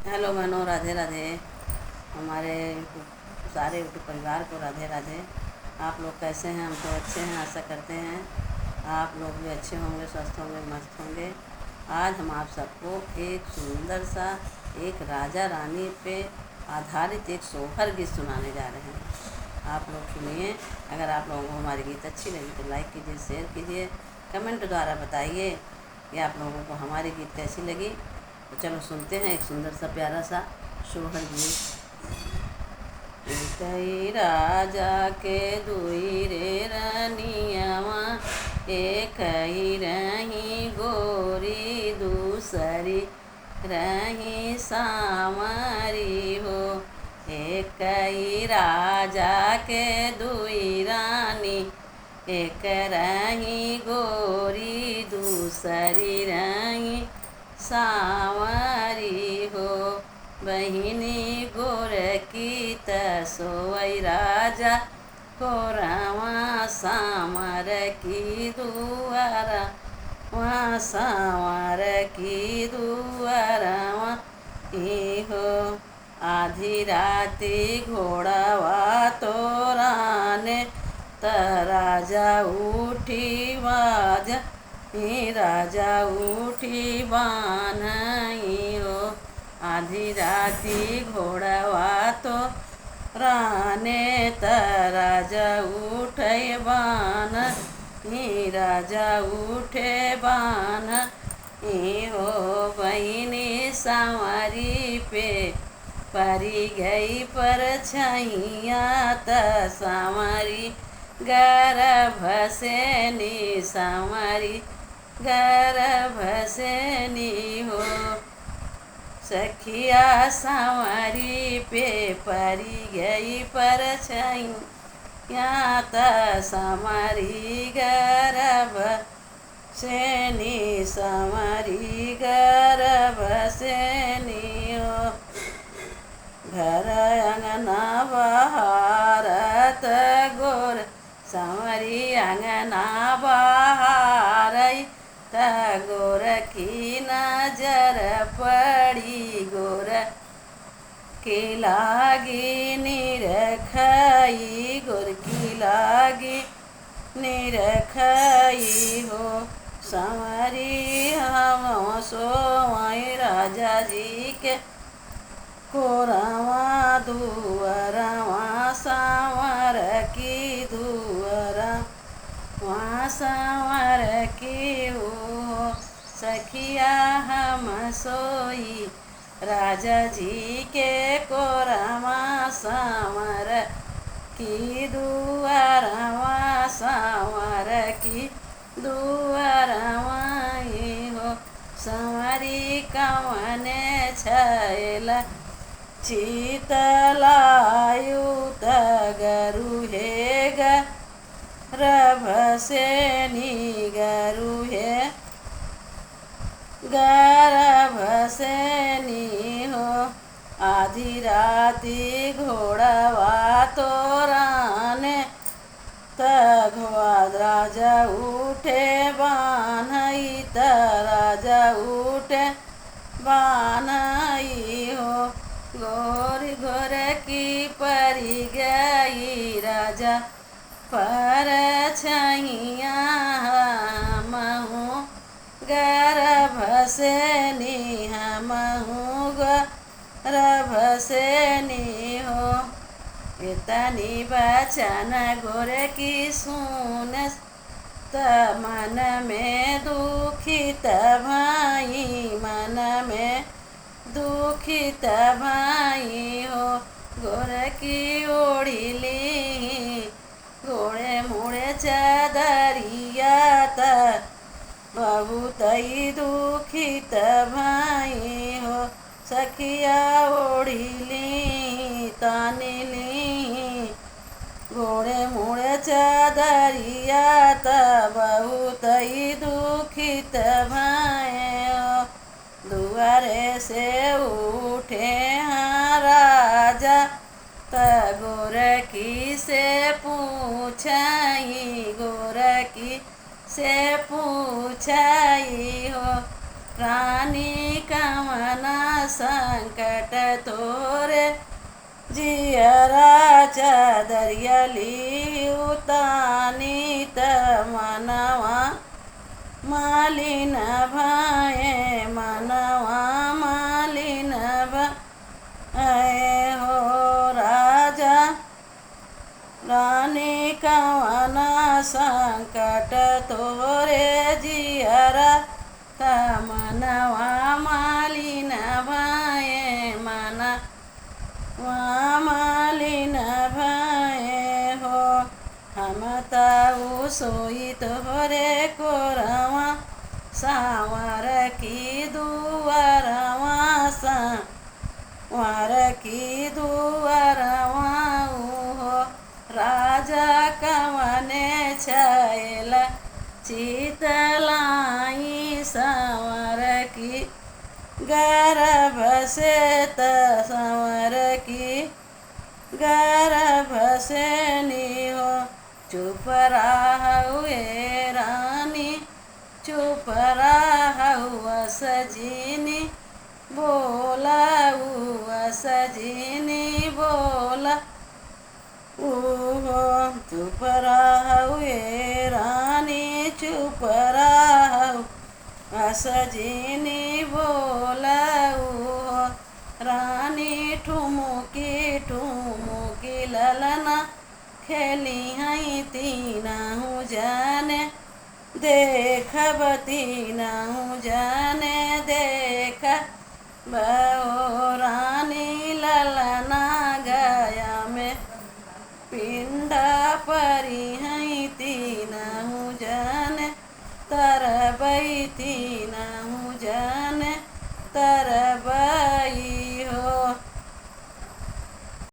Hello बहनों, राधे राधे। हमारे सारे यूट्यूब परिवार को राधे राधे। आप लोग कैसे हैं? हम तो अच्छे हैं, आशा करते हैं आप लोग भी अच्छे होंगे, स्वस्थ होंगे, मस्त होंगे। आज हम आप सबको एक सुंदर सा एक राजा रानी पे आधारित एक सोहर गीत सुनाने जा रहे हैं। आप लोग सुनिए। अगर आप लोगों को हमारी गीत अच्छी लगी तो लाइक कीजिए, शेयर कीजिए, कमेंट द्वारा बताइए कि आप लोगों को हमारी गीत कैसी लगी। तो चलो सुनते हैं एक सुंदर सा प्यारा सा सोहर गीत। एकई राजा के दुई रे रनियावा, एकई रही गोरी, दूसरी रही सामरी हो। एकई राजा के दुई रानी, एक रही गोरी, दूसरी रही सावरी हो। बहिनी गोरकी तसोई राजा, कोरावा सामर की दुआरा, वहाँ सावर की दुआरा हो। आधी राती घोड़ावा तोराने, त राजा उठी बाज, राजा उठी बान्हई हो। आधी राती घोड़वा तो राने, त राजा उठे बान, राजा उठे बान हो। बहिनी सांवरी पे परी गई पर छैया, त सांवरी गर्भ से नी, सांवरी गर्भ से नी हो। सखिया सांवरी पे परी गई पर छैया, त सांवरी गर्भ से नी, सांवरी गर्भ से नी हो। घर अंगना बहारत गोर, सांवरी अंगना बहारई, त गोर की नजर पड़ी, गोर की लागी निरखई, गोर की लागी निरखई हो। सांवरी हम सोई राजा जी के कोरावा दुआरवा, सांवर की दुआरा, वहाँ सांवर की हो। सखिया हम सोई राजा जी के कोरावा, सांवर की दुआरवा, सांवर की दुआरवा हो। सांवरी कवने छैला चितलायु, गरु हे गर्भ से नी, गरु हे गर्भ से नी हो। आधी राती घोड़वा तोराने, त राजा उठे बान्हई, त राजा उठे बान्हई हो। गोरी गोर की परी गई राजा पर छैया, हमहूँ गर्भ से नी, हमहूँ गर्भ से नी हो। इतनी बचन गोर की सुन, त मन में दुखित भाई, मन में दुखित भाई हो। गोर की ओढ़ी ली घोड़े मुड़े चदरिया, त बहुत ही दुखित भाई हो। सखिया ओढ़ी ली तानी ली घोड़े मुड़े चदरिया, त बहुत ही दुखित भाई हो। दुआरे से उठे हाँ राजा, त गोरखी से पूछई, गोरखी से पूछई हो। रानी कवना संकट तोरे जियरा चादरिया ली उतानी त मनवा मालिन भये मनवा मालिन भये हो राजा रानी कवना संकट तोरे जियरा त मनवा मालिन भये मनवा मालिन भये हो हम ताऊ सोई तोरे कोरवा सावर की दुआरवा सावर की दुआरवा हो राजा कवने छैल चितलाई संवर की गर्भ से त संवर की गर्भ से नी हो चुप रहुए रानी चुप रहुआ सजीनी बोला सजीनी बोला चुप रहुए रानी चुप रहु सजीनी बोला रानी ठुमुकी ललना खेली हई तीनहु जाने देखब तीनहु जाने देख बो